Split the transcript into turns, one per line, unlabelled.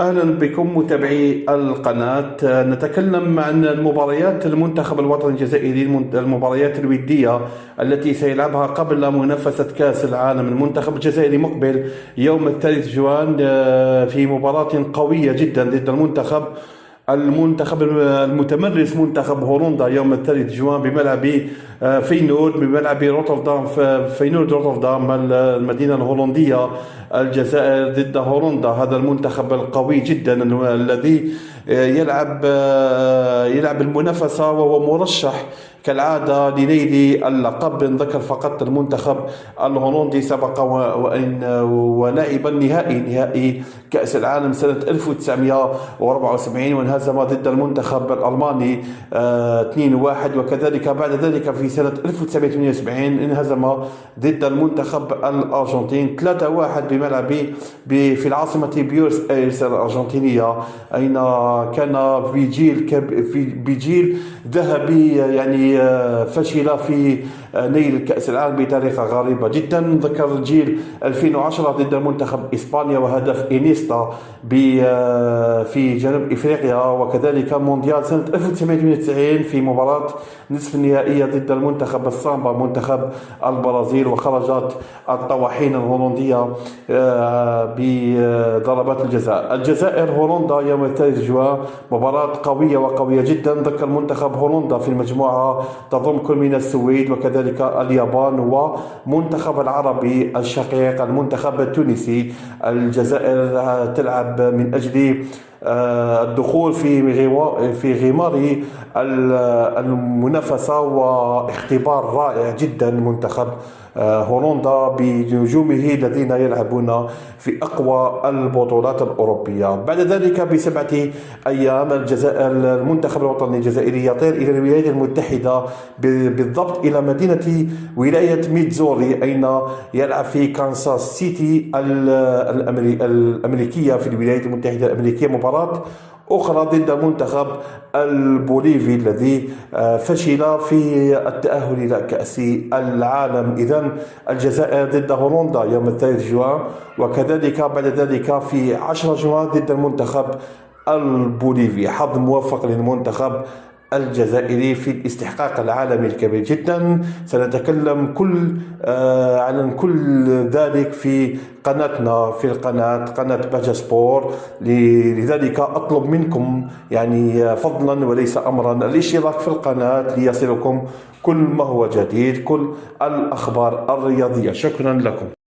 أهلا بكم متابعي القناة. نتكلم عن المباريات المنتخب الوطني الجزائري، المباريات الودية التي سيلعبها قبل منافسة كأس العالم. المنتخب الجزائري مقبل يوم 3 جوان في مباراة قوية جدا ضد المنتخب المتمرس منتخب هولندا يوم 3 جوان بملعب فينورد، بملعب روتردام، فينورد روتردام المدينة الهولندية. الجزائر ضد هولندا، هذا المنتخب القوي جدا الذي يلعب المنافسة وهو مرشح كالعادة لنيل اللقب. نذكر فقط المنتخب الهولندي سبق ولعب نهائي كأس العالم سنة 1974 وانهزم ضد المنتخب الألماني 2-1، وكذلك بعد ذلك في سنة 1978 انهزم ضد المنتخب الأرجنتين 3-1 في العاصمة بيورس ايرس الأرجنتينية، أين كان بجيل ذهبي يعني فشل في نيل كأس العالم بطريقة غريبة جدا. نذكر جيل 2010 ضد المنتخب إسبانيا وهدف إنيستا في جنوب إفريقيا، وكذلك مونديال سنة 1998 في مباراة نصف النهائية ضد المنتخب السامبا منتخب البرازيل، وخرجت الطواحين الهولندية بضربات الجزاء. الجزائر هولندا يوم 3 جوان مباراة قوية جدا. ذكر منتخب هولندا في المجموعة تضم كل من السويد وكذلك اليابان ومنتخب العربي الشقيق المنتخب التونسي. الجزائر تلعب من أجل الدخول في غمار المنافسة واختبار رائع جدا منتخب هولندا بنجومه الذين يلعبون في أقوى البطولات الأوروبية. بعد ذلك ب7 أيام المنتخب الوطني الجزائري يطير إلى الولايات المتحدة، بالضبط إلى مدينة ولاية ميدزوري، أين يلعب في كانساس سيتي الأمريكية في الولايات المتحدة الأمريكية مباراة أخرى ضد المنتخب البوليفي الذي فشل في التأهل إلى كأس العالم. إذن الجزائر ضد هولندا يوم 3 جوان، وكذلك بعد ذلك في 10 جوان ضد المنتخب البوليفي. حظ موفق للمنتخب الجزائري في الاستحقاق العالمي الكبير جدا. سنتكلم عن كل ذلك في قناتنا، في قناة باجا سبور. لذلك أطلب منكم يعني فضلا وليس أمرا الاشتراك في القناة ليصلكم كل ما هو جديد، كل الأخبار الرياضية. شكرا لكم.